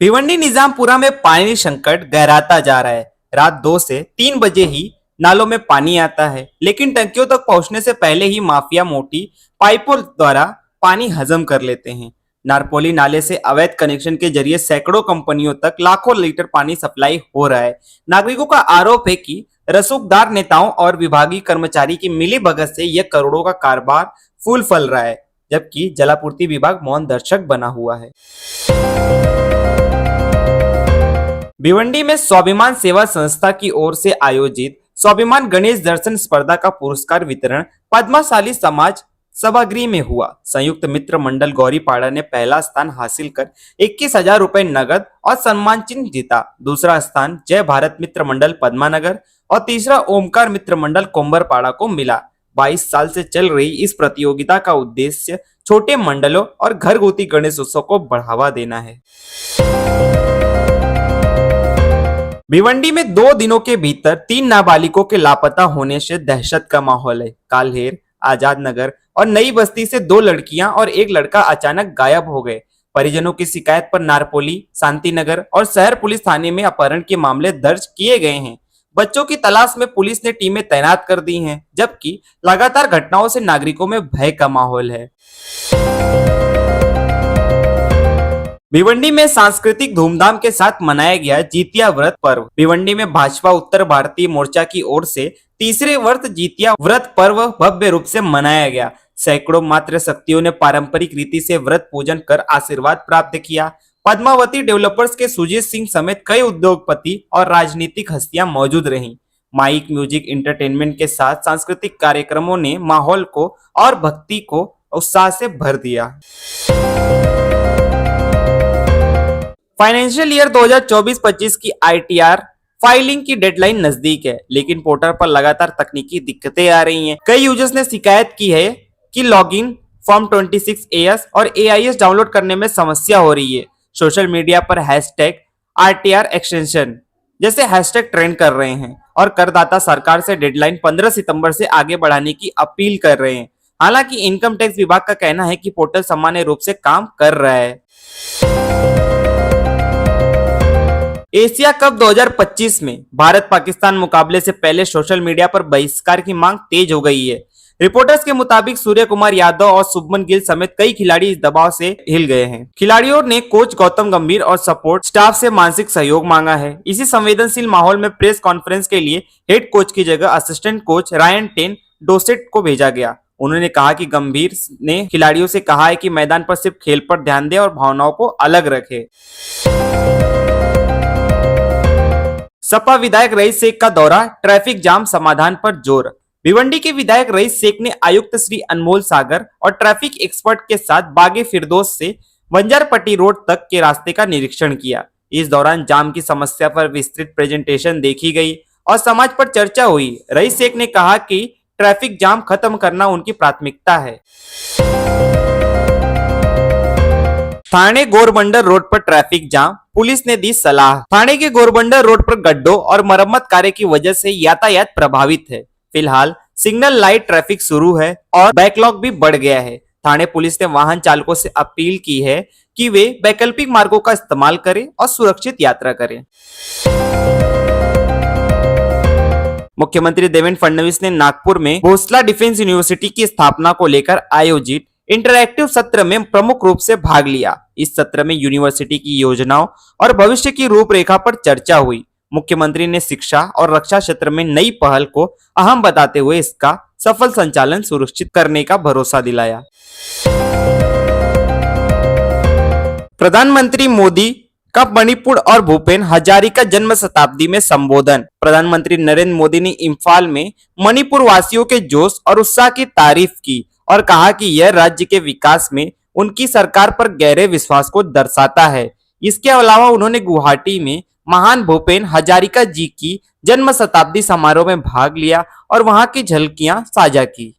भिवंडी निजामपुरा में पानी संकट गहराता जा रहा है। रात 2 से 3 बजे ही नालों में पानी आता है, लेकिन टंकियों तक पहुंचने से पहले ही माफिया मोटी पाइपों द्वारा पानी हजम कर लेते हैं। नारपोली नाले से अवैध कनेक्शन के जरिए सैकड़ों कंपनियों तक लाखों लीटर पानी सप्लाई हो रहा है। नागरिकों का आरोप है कि रसूखदार नेताओं और विभागीय कर्मचारी की मिलीभगत से यह करोड़ों का कारोबार फूल फल रहा है, जबकि जलापूर्ति विभाग मौन दर्शक बना हुआ है। भिवंडी में स्वाभिमान सेवा संस्था की ओर से आयोजित स्वाभिमान गणेश दर्शन स्पर्धा का पुरस्कार वितरण पद्माशाली समाज सभागृह में हुआ। संयुक्त मित्र मंडल गौरीपाड़ा ने पहला स्थान हासिल कर 21,000 रुपए नगद और सम्मान चिन्ह जीता। दूसरा स्थान जय भारत मित्र मंडल पद्मानगर और तीसरा ओमकार मित्र मंडल कोम्बरपाड़ा को मिला। 22 साल से चल रही इस प्रतियोगिता का उद्देश्य छोटे मंडलों और घरगुती गणेश उत्सव को बढ़ावा देना है। भिवंडी में 2 दिनों के भीतर 3 नाबालिगों के लापता होने से दहशत का माहौल है। काल्हेर, आजाद नगर और नई बस्ती से 2 लड़कियां और 1 लड़का अचानक गायब हो गए। परिजनों की शिकायत पर नारपोली, शांति नगर और शहर पुलिस थाने में अपहरण के मामले दर्ज किए गए हैं। बच्चों की तलाश में पुलिस ने टीमें तैनात कर दी हैं, जबकि लगातार घटनाओं से नागरिकों में भय का माहौल है। भिवंडी में सांस्कृतिक धूमधाम के साथ मनाया गया जितिया व्रत पर्व। भिवंडी में भाजपा उत्तर भारतीय मोर्चा की ओर से तीसरे व्रत जितिया व्रत पर्व भव्य रूप से मनाया गया। सैकड़ों मातृ शक्तियों ने पारंपरिक रीति से व्रत पूजन कर आशीर्वाद प्राप्त किया। पद्मावती डेवलपर्स के सुजीत सिंह समेत कई उद्योगपति और राजनीतिक हस्तियां मौजूद रहीं। माइक, म्यूजिक, एंटरटेनमेंट के साथ सांस्कृतिक कार्यक्रमों ने माहौल को और भक्ति को उत्साह से भर दिया। फाइनेंशियल ईयर 2024-25 की आईटीआर फाइलिंग की डेडलाइन नजदीक है, लेकिन पोर्टल पर लगातार तकनीकी दिक्कतें आ रही हैं। कई यूजर्स ने शिकायत की है कि लॉगिन फॉर्म 26AS और AIS डाउनलोड करने में समस्या हो रही है। सोशल मीडिया पर हैशटैग आरटीआर एक्सटेंशन जैसे हैशटैग ट्रेंड कर रहे हैं और करदाता सरकार से डेडलाइन 15 सितंबर से आगे बढ़ाने की अपील कर रहे हैं। हालांकि इनकम टैक्स विभाग का कहना है कि पोर्टल सामान्य रूप से काम कर रहा है। एशिया कप 2025 में भारत पाकिस्तान मुकाबले से पहले सोशल मीडिया पर बहिष्कार की मांग तेज हो गई है। रिपोर्टर्स के मुताबिक सूर्य कुमार यादव और शुभमन गिल समेत कई खिलाड़ी इस दबाव से हिल गए हैं। खिलाड़ियों ने कोच गौतम गंभीर और सपोर्ट स्टाफ से मानसिक सहयोग मांगा है। इसी संवेदनशील माहौल में प्रेस कॉन्फ्रेंस के लिए हेड कोच की जगह असिस्टेंट कोच रायन टेन डोसेट को भेजा गया। उन्होंने कहा कि गंभीर ने खिलाड़ियों से कहा है कि मैदान पर सिर्फ खेल पर ध्यान दें और भावनाओं को अलग रखें। सपा विधायक रईस शेख का दौरा, ट्रैफिक जाम समाधान पर जोर। भिवंडी के विधायक रईस शेख ने आयुक्त श्री अनमोल सागर और ट्रैफिक एक्सपर्ट के साथ बागे फिरदौस से बंजारपट्टी रोड तक के रास्ते का निरीक्षण किया। इस दौरान जाम की समस्या पर विस्तृत प्रेजेंटेशन देखी गई और समाज पर चर्चा हुई। रईस शेख ने कहा कि ट्रैफिक जाम खत्म करना उनकी प्राथमिकता है। थाने गोरबंदर रोड पर ट्रैफिक जाम, पुलिस ने दी सलाह। थाने के गोरबंदर रोड पर गड्ढों और मरम्मत कार्य की वजह से यातायात प्रभावित है। फिलहाल सिग्नल लाइट ट्रैफिक शुरू है और बैकलॉग भी बढ़ गया है। थाने पुलिस ने वाहन चालकों से अपील की है कि वे वैकल्पिक मार्गों का इस्तेमाल करें और सुरक्षित यात्रा करें। मुख्यमंत्री देवेंद्र फडणवीस ने नागपुर में भोसला डिफेंस यूनिवर्सिटी की स्थापना को लेकर आयोजित इंटरैक्टिव सत्र में प्रमुख रूप से भाग लिया। इस सत्र में यूनिवर्सिटी की योजनाओं और भविष्य की रूपरेखा पर चर्चा हुई। मुख्यमंत्री ने शिक्षा और रक्षा क्षेत्र में नई पहल को अहम बताते हुए इसका सफल संचालन सुनिश्चित करने का भरोसा दिलाया। प्रधानमंत्री मोदी का मणिपुर और भूपेन हजारिका जन्म शताब्दी में संबोधन। प्रधानमंत्री नरेंद्र मोदी ने इम्फाल में मणिपुर वासियों के जोश और उत्साह की तारीफ की और कहा कि यह राज्य के विकास में उनकी सरकार पर गहरे विश्वास को दर्शाता है। इसके अलावा उन्होंने गुवाहाटी में महान भूपेन हजारिका जी की जन्म शताब्दी समारोह में भाग लिया और वहां की झलकियां साझा की।